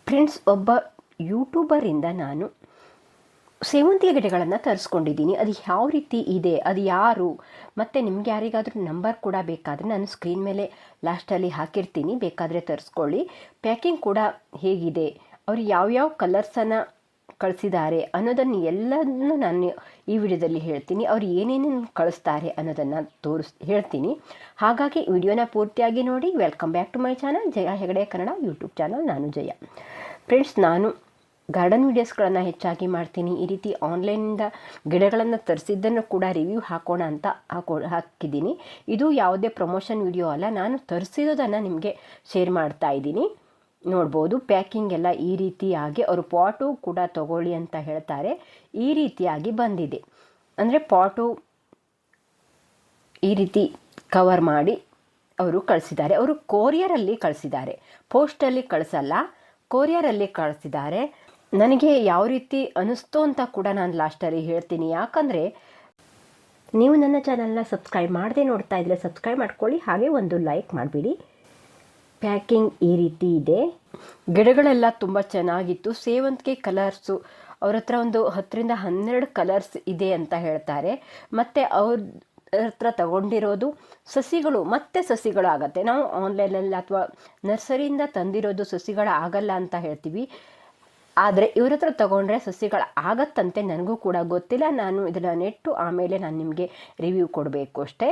Friends, ಒಬ್ಬ ಯೂಟ್ಯೂಬರಿಂದ ನಾನು ಸೇವಂತಿಗೆ ಗಿಡಗಳನ್ನು ತರಿಸ್ಕೊಂಡಿದ್ದೀನಿ. ಅದು ಯಾವ ರೀತಿ ಇದೆ, ಅದು ಯಾರು, ಮತ್ತು ನಿಮ್ಗೆ ಯಾರಿಗಾದರೂ ನಂಬರ್ ಕೂಡ ಬೇಕಾದರೆ ನಾನು ಸ್ಕ್ರೀನ್ ಮೇಲೆ ಲಾಸ್ಟಲ್ಲಿ ಹಾಕಿರ್ತೀನಿ, ಬೇಕಾದರೆ ತರಿಸ್ಕೊಳ್ಳಿ. ಪ್ಯಾಕಿಂಗ್ ಕೂಡ ಹೇಗಿದೆ, ಅವರು ಯಾವ್ಯಾವ ಕಲರ್ಸನ್ನು ಕಳಿಸಿದ್ದಾರೆ ಅನ್ನೋದನ್ನು ಎಲ್ಲನೂ ನಾನು ಈ ವಿಡಿಯೋದಲ್ಲಿ ಹೇಳ್ತೀನಿ. ಅವ್ರು ಏನೇನೇನು ಕಳಿಸ್ತಾರೆ ಅನ್ನೋದನ್ನು ಹೇಳ್ತೀನಿ. ಹಾಗಾಗಿ ವಿಡಿಯೋನ ಪೂರ್ತಿಯಾಗಿ ನೋಡಿ. Welcome back to my channel, Jaya Hegde Kannada YouTube channel. ನಾನು ಜಯ. ಫ್ರೆಂಡ್ಸ್, ನಾನು ಗಾರ್ಡನ್ ವೀಡಿಯೋಸ್ಗಳನ್ನು ಹೆಚ್ಚಾಗಿ ಮಾಡ್ತೀನಿ. ಈ ರೀತಿ ಆನ್ಲೈನಿಂದ ಗಿಡಗಳನ್ನು ತರಿಸಿದ್ದನ್ನು ಕೂಡ ರಿವ್ಯೂ ಹಾಕೋಣ ಅಂತ ಹಾಕಿದ್ದೀನಿ. ಇದು ಯಾವುದೇ ಪ್ರಮೋಷನ್ ವಿಡಿಯೋ ಅಲ್ಲ, ನಾನು ತರಿಸಿರೋದನ್ನು ನಿಮಗೆ ಶೇರ್ ಮಾಡ್ತಾ ಇದ್ದೀನಿ. ನೋಡ್ಬೋದು, ಪ್ಯಾಕಿಂಗ್ ಎಲ್ಲ ಈ ರೀತಿಯಾಗಿ, ಅವರು ಪಾಟು ಕೂಡ ತಗೊಳ್ಳಿ ಅಂತ ಹೇಳ್ತಾರೆ. ಈ ರೀತಿಯಾಗಿ ಬಂದಿದೆ. ಅಂದರೆ ಪಾಟು ಈ ರೀತಿ ಕವರ್ ಮಾಡಿ ಅವರು ಕಳಿಸಿದ್ದಾರೆ. ಅವರು ಕೊರಿಯರಲ್ಲಿ ಕಳಿಸಿದ್ದಾರೆ, ಪೋಸ್ಟಲ್ಲಿ ಕಳಿಸಲ್ಲ, ಕೊರಿಯರಲ್ಲಿ ಕಳಿಸಿದ್ದಾರೆ. ನನಗೆ ಯಾವ ರೀತಿ ಅನ್ನಿಸ್ತು ಅಂತ ಕೂಡ ನಾನು ಲಾಸ್ಟಲ್ಲಿ ಹೇಳ್ತೀನಿ. ಯಾಕಂದರೆ ನೀವು ನನ್ನ ಚಾನಲ್ನ ಸಬ್ಸ್ಕ್ರೈಬ್ ಮಾಡದೆ ನೋಡ್ತಾ ಇದ್ದರೆ ಸಬ್ಸ್ಕ್ರೈಬ್ ಮಾಡ್ಕೊಳ್ಳಿ, ಹಾಗೆ ಒಂದು ಲೈಕ್ ಮಾಡಿಬಿಡಿ. ಪ್ಯಾಕಿಂಗ್ ಈ ರೀತಿ ಇದೆ. ಗಿಡಗಳೆಲ್ಲ ತುಂಬ ಚೆನ್ನಾಗಿತ್ತು. ಸೇವಂತಿಗೆ ಕಲರ್ಸು ಅವ್ರ ಹತ್ರ ಒಂದು 10ರಿಂದ 12 ಕಲರ್ಸ್ ಇದೆ ಅಂತ ಹೇಳ್ತಾರೆ. ಮತ್ತು ಅವ್ರ ಹತ್ರ ತಗೊಂಡಿರೋದು ಸಸಿಗಳು ಮತ್ತೆ ಸಸಿಗಳು ಆಗುತ್ತೆ. ನಾವು ಆನ್ಲೈನಲ್ಲಿ ಅಥವಾ ನರ್ಸರಿಯಿಂದ ತಂದಿರೋದು ಸಸಿಗಳು ಆಗಲ್ಲ ಅಂತ ಹೇಳ್ತೀವಿ. ಆದರೆ ಇವ್ರ ಹತ್ರ ತೊಗೊಂಡ್ರೆ ಸಸಿಗಳು ಆಗತ್ತಂತೆ. ನನಗೂ ಕೂಡ ಗೊತ್ತಿಲ್ಲ, ನಾನು ಇದನ್ನು ನೆಟ್ಟು ಆಮೇಲೆ ನಾನು ನಿಮಗೆ ರಿವ್ಯೂ ಕೊಡಬೇಕು ಅಷ್ಟೇ.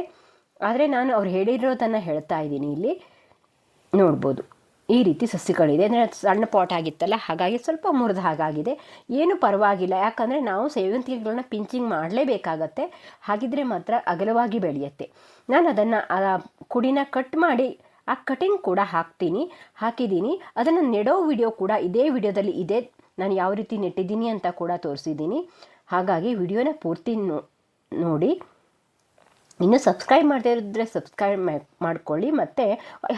ಆದರೆ ನಾನು ಅವ್ರು ಹೇಳಿರೋದನ್ನು ಹೇಳ್ತಾ ಇದ್ದೀನಿ. ಇಲ್ಲಿ ನೋಡ್ಬೋದು, ಈ ರೀತಿ ಸಸಿಗಳಿದೆ. ಅಂದರೆ ಸಣ್ಣ ಪಾಟ್ ಆಗಿತ್ತಲ್ಲ, ಹಾಗಾಗಿ ಸ್ವಲ್ಪ ಮುರಿದ ಹಾಗಾಗಿದೆ. ಏನು ಪರವಾಗಿಲ್ಲ, ಯಾಕಂದರೆ ನಾವು ಸೇವಂತಿಗೆಗಳನ್ನ ಪಿಂಚಿಂಗ್ ಮಾಡಲೇಬೇಕಾಗತ್ತೆ. ಹಾಗಿದ್ರೆ ಮಾತ್ರ ಅಗಲವಾಗಿ ಬೆಳೆಯುತ್ತೆ. ನಾನು ಅದನ್ನು ಕುಡಿನ ಕಟ್ ಮಾಡಿ ಆ ಕಟಿಂಗ್ ಕೂಡ ಹಾಕಿದ್ದೀನಿ. ಅದನ್ನು ನೆಡೋ ವಿಡಿಯೋ ಕೂಡ ಇದೇ ವಿಡಿಯೋದಲ್ಲಿ ಇದೆ. ನಾನು ಯಾವ ರೀತಿ ನೆಟ್ಟಿದ್ದೀನಿ ಅಂತ ಕೂಡ ತೋರಿಸಿದ್ದೀನಿ. ಹಾಗಾಗಿ ವಿಡಿಯೋನ ಪೂರ್ತಿ ನೋಡಿ. ಇನ್ನು ಸಬ್ಸ್ಕ್ರೈಬ್ ಮಾಡದೇ ಇದ್ದರೆ ಸಬ್ಸ್ಕ್ರೈಬ್ ಮಾಡ್ಕೊಳ್ಳಿ, ಮತ್ತು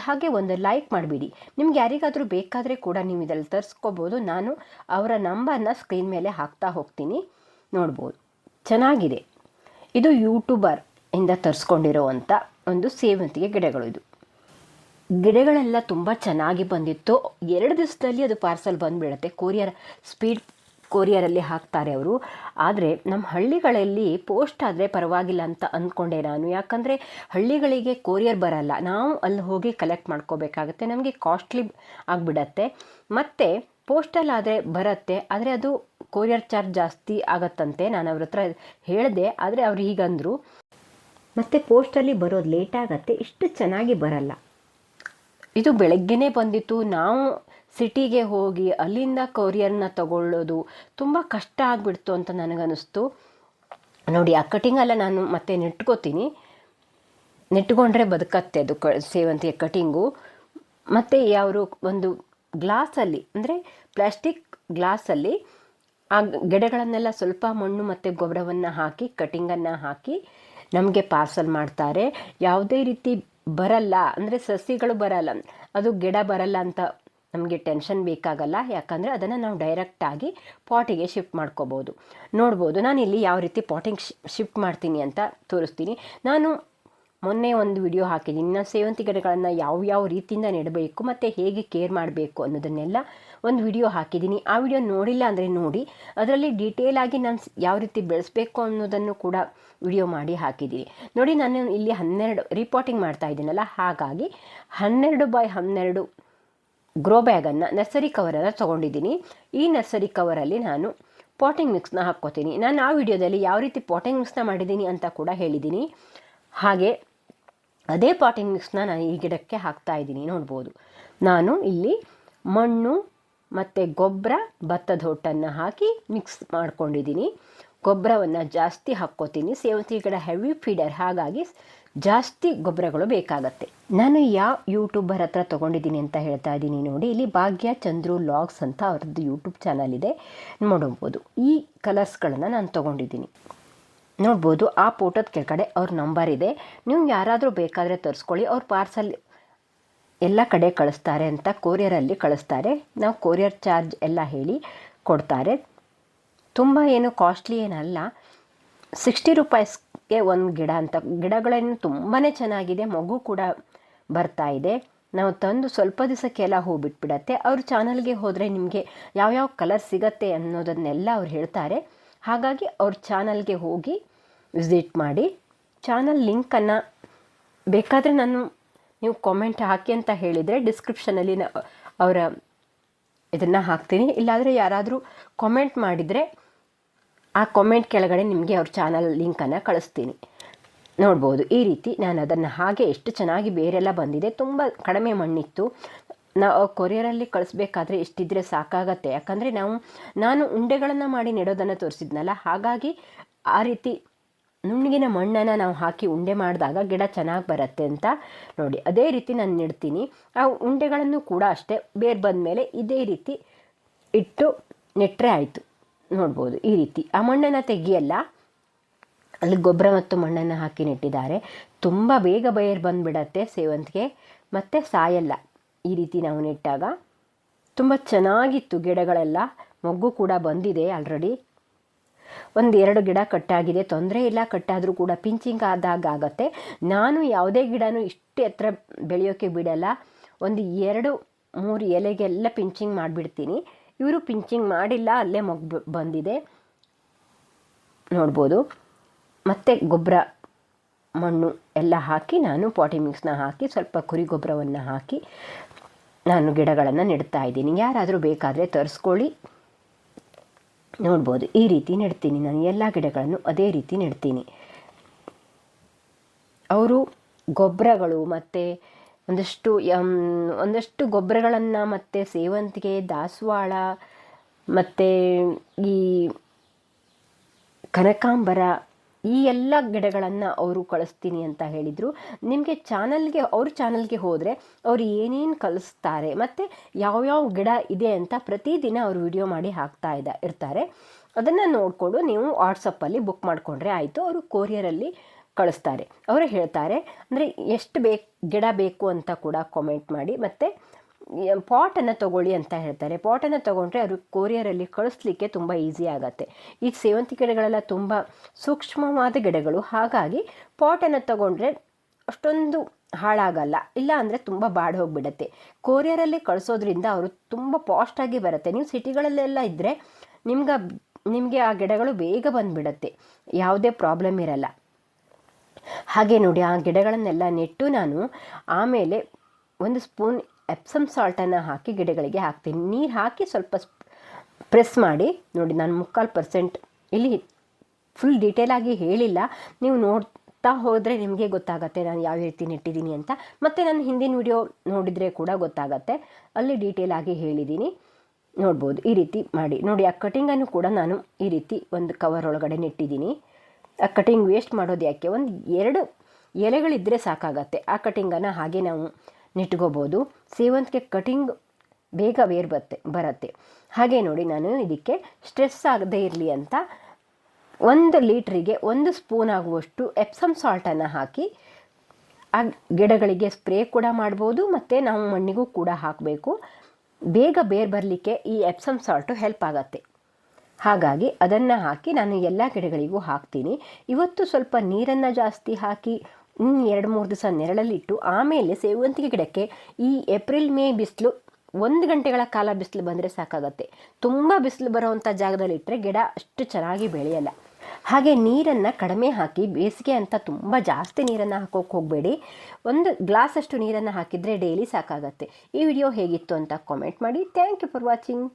ಹಾಗೆ ಒಂದು ಲೈಕ್ ಮಾಡಿಬಿಡಿ. ನಿಮ್ಗೆ ಯಾರಿಗಾದರೂ ಬೇಕಾದರೆ ಕೂಡ ನೀವು ಇದರಲ್ಲಿ ತರಿಸ್ಕೋಬೋದು. ನಾನು ಅವರ ನಂಬರ್ನ ಸ್ಕ್ರೀನ್ ಮೇಲೆ ಹಾಕ್ತಾ ಹೋಗ್ತೀನಿ. ನೋಡ್ಬೋದು, ಚೆನ್ನಾಗಿದೆ. ಇದು ಯೂಟ್ಯೂಬರ್ ಇಂದ ತರಿಸ್ಕೊಂಡಿರೋವಂಥ ಒಂದು ಸೇವಂತಿಗೆ ಗಿಡಗಳು. ಇದು ಗಿಡಗಳೆಲ್ಲ ತುಂಬ ಚೆನ್ನಾಗಿ ಬಂದಿತ್ತು. 2 ದಿವಸದಲ್ಲಿ ಅದು ಪಾರ್ಸಲ್ ಬಂದುಬಿಡುತ್ತೆ. ಸ್ಪೀಡ್ ಕೊರಿಯರಲ್ಲಿ ಹಾಕ್ತಾರೆ ಅವರು. ಆದರೆ ನಮ್ಮ ಹಳ್ಳಿಗಳಲ್ಲಿ ಪೋಸ್ಟ್ ಆದರೆ ಪರವಾಗಿಲ್ಲ ಅಂತ ಅಂದ್ಕೊಂಡೆ ನಾನು. ಯಾಕಂದರೆ ಹಳ್ಳಿಗಳಿಗೆ ಕೊರಿಯರ್ ಬರಲ್ಲ, ನಾವು ಅಲ್ಲಿ ಹೋಗಿ ಕಲೆಕ್ಟ್ ಮಾಡ್ಕೋಬೇಕಾಗತ್ತೆ, ನಮಗೆ ಕಾಸ್ಟ್ಲಿ ಆಗಿಬಿಡತ್ತೆ. ಮತ್ತು ಪೋಸ್ಟಲ್ಲಾದರೆ ಬರುತ್ತೆ, ಆದರೆ ಅದು ಕೊರಿಯರ್ ಚಾರ್ಜ್ ಜಾಸ್ತಿ ಆಗತ್ತಂತೆ. ನಾನು ಅವ್ರ ಹತ್ರ ಹೇಳಿದೆ, ಆದರೆ ಅವ್ರು ಹೀಗಂದರು. ಮತ್ತು ಪೋಸ್ಟಲ್ಲಿ ಬರೋದು ಲೇಟ್ ಆಗುತ್ತೆ, ಇಷ್ಟು ಚೆನ್ನಾಗಿ ಬರಲ್ಲ. ಇದು ಬೆಳಗ್ಗೆನೇ ಬಂದಿತ್ತು. ನಾವು ಸಿಟಿಗೆ ಹೋಗಿ ಅಲ್ಲಿಂದ ಕೊರಿಯರ್ನ ತಗೊಳ್ಳೋದು ತುಂಬ ಕಷ್ಟ ಆಗಿಬಿಡ್ತು ಅಂತ ನನಗನ್ನಿಸ್ತು. ನೋಡಿ, ಆ ಕಟಿಂಗೆಲ್ಲ ನಾನು ಮತ್ತೆ ನೆಟ್ಕೊಂಡ್ರೆ ಬದುಕತ್ತೆ ಅದು ಸೇವಂತಿಗೆ ಕಟಿಂಗು. ಮತ್ತು ಅವರು ಒಂದು ಗ್ಲಾಸಲ್ಲಿ, ಅಂದರೆ ಪ್ಲಾಸ್ಟಿಕ್ ಗ್ಲಾಸಲ್ಲಿ ಆ ಗಿಡಗಳನ್ನೆಲ್ಲ ಸ್ವಲ್ಪ ಮಣ್ಣು ಮತ್ತು ಗೊಬ್ಬರವನ್ನು ಹಾಕಿ ಕಟಿಂಗನ್ನು ಹಾಕಿ ನಮಗೆ ಪಾರ್ಸಲ್ ಮಾಡ್ತಾರೆ. ಯಾವುದೇ ರೀತಿ ಬರಲ್ಲ, ಅಂದರೆ ಸಸಿಗಳು ಬರಲ್ಲ, ಅದು ಗಿಡ ಬರಲ್ಲ ಅಂತ ನಮಗೆ ಟೆನ್ಷನ್ ಬೇಕಾಗಲ್ಲ. ಯಾಕಂದರೆ ಅದನ್ನು ನಾವು ಡೈರೆಕ್ಟಾಗಿ ಪಾಟಿಗೆ ಶಿಫ್ಟ್ ಮಾಡ್ಕೋಬೋದು. ನೋಡ್ಬೋದು, ನಾನಿಲ್ಲಿ ಯಾವ ರೀತಿ ಪಾಟಿಂಗ್ ಶಿಫ್ಟ್ ಮಾಡ್ತೀನಿ ಅಂತ ತೋರಿಸ್ತೀನಿ. ನಾನು ಮೊನ್ನೆ ಒಂದು ವಿಡಿಯೋ ಹಾಕಿದ್ದೀನಿ. ನಾನು ಸೇವಂತಿಗೆ ಗಿಡಗಳನ್ನು ಯಾವ ರೀತಿಯಿಂದ ನೆಡಬೇಕು ಮತ್ತು ಹೇಗೆ ಕೇರ್ ಮಾಡಬೇಕು ಅನ್ನೋದನ್ನೆಲ್ಲ ಒಂದು ವಿಡಿಯೋ ಹಾಕಿದ್ದೀನಿ. ಆ ವಿಡಿಯೋ ನೋಡಿಲ್ಲ ಅಂದರೆ ನೋಡಿ, ಅದರಲ್ಲಿ ಡೀಟೇಲಾಗಿ ನಾನು ಯಾವ ರೀತಿ ಬೆಳೆಸಬೇಕು ಅನ್ನೋದನ್ನು ಕೂಡ ವಿಡಿಯೋ ಮಾಡಿ ಹಾಕಿದ್ದೀನಿ. ನೋಡಿ, ನಾನು ಇಲ್ಲಿ 12 ರಿಪಾಟಿಂಗ್ ಮಾಡ್ತಾ ಇದ್ದೀನಲ್ಲ, ಹಾಗಾಗಿ 12x12 ಗ್ರೋ ಬ್ಯಾಗನ್ನು, ನರ್ಸರಿ ಕವರನ್ನು ತೊಗೊಂಡಿದ್ದೀನಿ. ಈ ನರ್ಸರಿ ಕವರಲ್ಲಿ ನಾನು ಪಾಟಿಂಗ್ ಮಿಕ್ಸ್ನ ಹಾಕ್ಕೋತೀನಿ. ನಾನು ಆ ವಿಡಿಯೋದಲ್ಲಿ ಯಾವ ರೀತಿ ಪಾಟಿಂಗ್ ಮಿಕ್ಸ್ನ ಮಾಡಿದ್ದೀನಿ ಅಂತ ಕೂಡ ಹೇಳಿದ್ದೀನಿ. ಹಾಗೆ ಅದೇ ಪಾಟಿಂಗ್ ಮಿಕ್ಸ್ನ ನಾನು ಈ ಗಿಡಕ್ಕೆ ಹಾಕ್ತಾ ಇದ್ದೀನಿ. ನೋಡ್ಬೋದು, ನಾನು ಇಲ್ಲಿ ಮಣ್ಣು ಮತ್ತು ಗೊಬ್ಬರ, ಭತ್ತದ ಹೊಟ್ಟನ್ನು ಹಾಕಿ ಮಿಕ್ಸ್ ಮಾಡ್ಕೊಂಡಿದ್ದೀನಿ. ಗೊಬ್ಬರವನ್ನು ಜಾಸ್ತಿ ಹಾಕ್ಕೋತೀನಿ. ಸೇವಂತಿಗೆ ಗಿಡ ಹೆವಿ ಫೀಡರ್, ಹಾಗಾಗಿ ಜಾಸ್ತಿ ಗೊಬ್ಬರಗಳು ಬೇಕಾಗತ್ತೆ. ನಾನು ಯಾವ ಯೂಟ್ಯೂಬರ್ ಹತ್ರ ತೊಗೊಂಡಿದ್ದೀನಿ ಅಂತ ಹೇಳ್ತಾ ಇದ್ದೀನಿ. ನೋಡಿ, ಇಲ್ಲಿ ಭಾಗ್ಯ ಚಂದ್ರು ಲಾಗ್ಸ್ ಅಂತ ಅವ್ರದ್ದು ಯೂಟ್ಯೂಬ್ ಚಾನಲ್ ಇದೆ, ನೋಡ್ಬೋದು. ಈ ಕಲರ್ಸ್ಗಳನ್ನು ನಾನು ತೊಗೊಂಡಿದ್ದೀನಿ. ನೋಡ್ಬೋದು, ಆ ಫೋಟೋದ ಕೆಳಗಡೆ ಅವ್ರ ನಂಬರ್ ಇದೆ. ನೀವು ಯಾರಾದರೂ ಬೇಕಾದರೆ ತರಿಸ್ಕೊಳ್ಳಿ. ಅವ್ರ ಪಾರ್ಸಲ್ ಎಲ್ಲ ಕಡೆ ಕಳಿಸ್ತಾರೆ ಅಂತ, ಕೊರಿಯರಲ್ಲಿ ಕಳಿಸ್ತಾರೆ. ನಾವು ಕೊರಿಯರ್ ಚಾರ್ಜ್ ಎಲ್ಲ ಹೇಳಿ ಕೊಡ್ತಾರೆ. ತುಂಬ ಏನು ಕಾಸ್ಟ್ಲಿ ಏನಲ್ಲ, 60 ರೂಪಾಯಿಸ್ಗೆ ಒಂದು ಗಿಡ ಅಂತ. ಗಿಡಗಳೇನು ತುಂಬಾ ಚೆನ್ನಾಗಿದೆ, ಮಗು ಕೂಡ ಬರ್ತಾ ಇದೆ. ನಾವು ತಂದು ಸ್ವಲ್ಪ ದಿವಸಕ್ಕೆಲ್ಲ ಹೂ ಬಿಟ್ಬಿಡತ್ತೆ. ಅವ್ರ ಚಾನಲ್ಗೆ ಹೋದರೆ ನಿಮಗೆ ಯಾವ್ಯಾವ ಕಲರ್ ಸಿಗತ್ತೆ ಅನ್ನೋದನ್ನೆಲ್ಲ ಅವ್ರು ಹೇಳ್ತಾರೆ. ಹಾಗಾಗಿ ಅವ್ರ ಚಾನಲ್ಗೆ ಹೋಗಿ ವಿಸಿಟ್ ಮಾಡಿ. ಚಾನಲ್ ಲಿಂಕನ್ನು ಬೇಕಾದರೆ ನೀವು ಕಾಮೆಂಟ್ ಹಾಕಿ ಅಂತ ಹೇಳಿದರೆ ಡಿಸ್ಕ್ರಿಪ್ಷನಲ್ಲಿ ಅವರ ಇದನ್ನು ಹಾಕ್ತೀನಿ. ಇಲ್ಲಾಂದರೆ ಯಾರಾದರೂ ಕಾಮೆಂಟ್ ಮಾಡಿದರೆ ಆ ಕಾಮೆಂಟ್ ಕೆಳಗಡೆ ನಿಮಗೆ ಅವ್ರ ಚಾನಲ್ ಲಿಂಕನ್ನು ಕಳಿಸ್ತೀನಿ. ನೋಡ್ಬೋದು ಈ ರೀತಿ ನಾನು ಅದನ್ನು ಹಾಗೆ ಎಷ್ಟು ಚೆನ್ನಾಗಿ ಬೇರೆಲ್ಲ ಬಂದಿದೆ. ತುಂಬ ಕಡಿಮೆ ಮಣ್ಣಿತ್ತು. ನಾವು ಕೊರಿಯರಲ್ಲಿ ಕಳಿಸ್ಬೇಕಾದ್ರೆ ಎಷ್ಟಿದ್ರೆ ಸಾಕಾಗತ್ತೆ. ಯಾಕಂದರೆ ನಾನು ಉಂಡೆಗಳನ್ನು ಮಾಡಿ ನೆಡೋದನ್ನು ತೋರಿಸಿದ್ನಲ್ಲ, ಹಾಗಾಗಿ ಆ ರೀತಿ ನುಣ್ಣಗಿನ ಮಣ್ಣನ್ನು ನಾವು ಹಾಕಿ ಉಂಡೆ ಮಾಡಿದಾಗ ಗಿಡ ಚೆನ್ನಾಗಿ ಬರುತ್ತೆ ಅಂತ ನೋಡಿ. ಅದೇ ರೀತಿ ನಾನು ನೆಡ್ತೀನಿ. ಆ ಉಂಡೆಗಳನ್ನು ಕೂಡ ಅಷ್ಟೇ ಬೇರೆ ಬಂದ ಮೇಲೆ ಇದೇ ರೀತಿ ಇಟ್ಟು ನೆಟ್ಟರೆ ಆಯಿತು. ನೋಡ್ಬೋದು ಈ ರೀತಿ ಆ ಮಣ್ಣನ್ನು ತೆಗಿಯಲ್ಲ, ಅಲ್ಲಿ ಗೊಬ್ಬರ ಮತ್ತು ಮಣ್ಣನ್ನು ಹಾಕಿ ನೆಟ್ಟಿದ್ದಾರೆ. ತುಂಬ ಬೇಗ ಬೇರು ಬಂದುಬಿಡತ್ತೆ ಸೇವಂತಿಗೆ, ಮತ್ತು ಸಾಯಲ್ಲ. ಈ ರೀತಿ ನಾವು ನೆಟ್ಟಾಗ ತುಂಬ ಚೆನ್ನಾಗಿತ್ತು ಗಿಡಗಳೆಲ್ಲ. ಮೊಗ್ಗು ಕೂಡ ಬಂದಿದೆ ಆಲ್ರೆಡಿ. 1-2 ಗಿಡ ಕಟ್ಟಾಗಿದೆ, ತೊಂದರೆ ಇಲ್ಲ. ಕಟ್ಟಾದರೂ ಕೂಡ ಪಿಂಚಿಂಗ್ ಆದಾಗ ಆಗುತ್ತೆ. ನಾನು ಯಾವುದೇ ಗಿಡನೂ ಇಷ್ಟು ಎತ್ತರ ಬೆಳೆಯೋಕ್ಕೆ ಬಿಡಲ್ಲ. 1-2-3 ಎಲೆಗೆಲ್ಲ ಪಿಂಚಿಂಗ್ ಮಾಡಿಬಿಡ್ತೀನಿ. ಇವರು ಪಿಂಚಿಂಗ್ ಮಾಡಿಲ್ಲ, ಅಲ್ಲೇ ಮೊಗ್ಗು ಬಂದಿದೆ ನೋಡ್ಬೋದು. ಮತ್ತು ಗೊಬ್ಬರ ಮಣ್ಣು ಎಲ್ಲ ಹಾಕಿ ನಾನು ಪಾಟಿ ಮಿಕ್ಸ್ನ ಹಾಕಿ ಸ್ವಲ್ಪ ಕುರಿ ಗೊಬ್ಬರವನ್ನು ಹಾಕಿ ನಾನು ಗಿಡಗಳನ್ನು ನೆಡ್ತಾ ಇದ್ದೀನಿ. ಯಾರಾದರೂ ಬೇಕಾದರೆ ತರಿಸ್ಕೊಳ್ಳಿ. ನೋಡ್ಬೋದು ಈ ರೀತಿ ನೆಡ್ತೀನಿ ನಾನು ಎಲ್ಲ ಗಿಡಗಳನ್ನು ಅದೇ ರೀತಿ ನೆಡ್ತೀನಿ. ಅವರು ಗೊಬ್ಬರಗಳು ಮತ್ತು ಒಂದಷ್ಟು ಗೊಬ್ಬರಗಳನ್ನು ಮತ್ತು ಸೇವಂತಿಗೆ, ದಾಸವಾಳ ಮತ್ತು ಈ ಕನಕಾಂಬರ ಈ ಎಲ್ಲ ಗಿಡಗಳನ್ನು ಅವರು ಕಳಿಸ್ತೀನಿ ಅಂತ ಹೇಳಿದರು. ನಿಮಗೆ ಅವ್ರ ಚಾನಲ್ಗೆ ಹೋದರೆ ಅವರು ಏನೇನು ಕಳಿಸ್ತಾರೆ ಮತ್ತು ಯಾವ್ಯಾವ ಗಿಡ ಇದೆ ಅಂತ ಪ್ರತಿದಿನ ಅವರು ವಿಡಿಯೋ ಮಾಡಿ ಹಾಕ್ತಾ ಇರ್ತಾರೆ. ಅದನ್ನು ನೋಡಿಕೊಂಡು ನೀವು ವಾಟ್ಸಪ್ಪಲ್ಲಿ ಬುಕ್ ಮಾಡಿಕೊಂಡ್ರೆ ಆಯಿತು. ಅವರು ಕೊರಿಯರಲ್ಲಿ ಕಳಿಸ್ತಾರೆ. ಅವರು ಹೇಳ್ತಾರೆ ಅಂದರೆ ಎಷ್ಟು ಗಿಡ ಬೇಕು ಅಂತ ಕೂಡ ಕಾಮೆಂಟ್ ಮಾಡಿ. ಮತ್ತು ಪಾಟನ್ನು ತೊಗೊಳ್ಳಿ ಅಂತ ಹೇಳ್ತಾರೆ. ಪಾಟನ್ನು ತೊಗೊಂಡ್ರೆ ಅವರು ಕೊರಿಯರಲ್ಲಿ ಕಳಿಸ್ಲಿಕ್ಕೆ ತುಂಬ ಈಸಿ ಆಗುತ್ತೆ. ಈ ಸೇವಂತಿಗೆ ಗಿಡಗಳೆಲ್ಲ ತುಂಬ ಸೂಕ್ಷ್ಮವಾದ ಗಿಡಗಳು, ಹಾಗಾಗಿ ಪಾಟನ್ನು ತೊಗೊಂಡ್ರೆ ಅಷ್ಟೊಂದು ಹಾಳಾಗಲ್ಲ. ಇಲ್ಲ ಅಂದರೆ ತುಂಬ ಬಾಡಿ ಹೋಗಿಬಿಡತ್ತೆ. ಕೊರಿಯರಲ್ಲಿ ಕಳಿಸೋದ್ರಿಂದ ಅವರು ತುಂಬ ಪಾಸ್ಟಾಗಿ ಬರುತ್ತೆ. ನೀವು ಸಿಟಿಗಳಲ್ಲೆಲ್ಲ ಇದ್ದರೆ ನಿಮಗೆ ಆ ಗಿಡಗಳು ಬೇಗ ಬಂದುಬಿಡತ್ತೆ, ಯಾವುದೇ ಪ್ರಾಬ್ಲಮ್ ಇರಲ್ಲ. ಹಾಗೆ ನೋಡಿ ಆ ಗಿಡಗಳನ್ನೆಲ್ಲ ನೆಟ್ಟು ನಾನು ಆಮೇಲೆ 1 ಸ್ಪೂನ್ ಎಪ್ಸಮ್ ಸಾಲ್ಟನ್ನು ಹಾಕಿ ಗಿಡಗಳಿಗೆ ಹಾಕ್ತೀನಿ. ನೀರು ಹಾಕಿ ಸ್ವಲ್ಪ ಪ್ರೆಸ್ ಮಾಡಿ ನೋಡಿ. ನಾನು 3/4% ಇಲ್ಲಿ ಫುಲ್ ಡೀಟೇಲಾಗಿ ಹೇಳಿಲ್ಲ, ನೀವು ನೋಡ್ತಾ ಹೋದರೆ ನಿಮಗೆ ಗೊತ್ತಾಗತ್ತೆ ನಾನು ಯಾವ ರೀತಿ ನೆಟ್ಟಿದ್ದೀನಿ ಅಂತ. ಮತ್ತು ನಾನು ಹಿಂದಿನ ವಿಡಿಯೋ ನೋಡಿದರೆ ಕೂಡ ಗೊತ್ತಾಗತ್ತೆ, ಅಲ್ಲಿ ಡೀಟೇಲಾಗಿ ಹೇಳಿದ್ದೀನಿ. ನೋಡ್ಬೋದು ಈ ರೀತಿ ಮಾಡಿ ನೋಡಿ. ಆ ಕಟಿಂಗನ್ನು ಕೂಡ ನಾನು ಈ ರೀತಿ ಒಂದು ಕವರ್ ಒಳಗಡೆ ನೆಟ್ಟಿದ್ದೀನಿ. ಆ ಕಟಿಂಗ್ ವೇಸ್ಟ್ ಮಾಡೋದು ಯಾಕೆ, 1-2 ಎಲೆಗಳಿದ್ದರೆ ಸಾಕಾಗತ್ತೆ. ಆ ಕಟಿಂಗನ್ನು ಹಾಗೆ ನಾವು ನೆಟ್ಕೋಬೋದು. ಸೇವಂತಿಗೆ ಕಟಿಂಗ್ ಬೇಗ ಬರುತ್ತೆ. ಹಾಗೆ ನೋಡಿ ನಾನು ಇದಕ್ಕೆ ಸ್ಟ್ರೆಸ್ ಆಗದೇ ಇರಲಿ ಅಂತ 1 ಲೀಟ್ರಿಗೆ 1 ಸ್ಪೂನ್ ಆಗುವಷ್ಟು ಎಪ್ಸಮ್ ಸಾಲ್ಟನ್ನು ಹಾಕಿ ಆ ಗಿಡಗಳಿಗೆ ಸ್ಪ್ರೇ ಕೂಡ ಮಾಡ್ಬೋದು. ಮತ್ತು ನಾವು ಮಣ್ಣಿಗೂ ಕೂಡ ಹಾಕಬೇಕು. ಬೇಗ ಬೇರು ಬರಲಿಕ್ಕೆ ಈ ಎಪ್ಸಮ್ ಸಾಲ್ಟು ಹೆಲ್ಪ್ ಆಗುತ್ತೆ. ಹಾಗಾಗಿ ಅದನ್ನು ಹಾಕಿ ನಾನು ಎಲ್ಲ ಗಿಡಗಳಿಗೂ ಹಾಕ್ತೀನಿ. ಇವತ್ತು ಸ್ವಲ್ಪ ನೀರನ್ನು ಜಾಸ್ತಿ ಹಾಕಿ 2-3 ದಿವಸ ನೆರಳಲ್ಲಿಟ್ಟು ಆಮೇಲೆ ಸೇವಂತಿಗೆ ಗಿಡಕ್ಕೆ ಈ ಏಪ್ರಿಲ್ ಮೇ ಬಿಸಿಲು 1 ಗಂಟೆಗಳ ಕಾಲ ಬಿಸಿಲು ಬಂದರೆ ಸಾಕಾಗತ್ತೆ. ತುಂಬ ಬಿಸಿಲು ಬರೋವಂಥ ಜಾಗದಲ್ಲಿ ಇಟ್ಟರೆ ಗಿಡ ಅಷ್ಟು ಚೆನ್ನಾಗಿ ಬೆಳೆಯಲ್ಲ. ಹಾಗೆ ನೀರನ್ನು ಕಡಿಮೆ ಹಾಕಿ, ಬೇಸಿಗೆ ಅಂತ ತುಂಬ ಜಾಸ್ತಿ ನೀರನ್ನು ಹಾಕೋಕ್ಕೆ ಹೋಗಬೇಡಿ. 1 ಗ್ಲಾಸಷ್ಟು ನೀರನ್ನು ಹಾಕಿದರೆ ಡೈಲಿ ಸಾಕಾಗತ್ತೆ. ಈ ವಿಡಿಯೋ ಹೇಗಿತ್ತು ಅಂತ ಕಾಮೆಂಟ್ ಮಾಡಿ. Thank you for watching.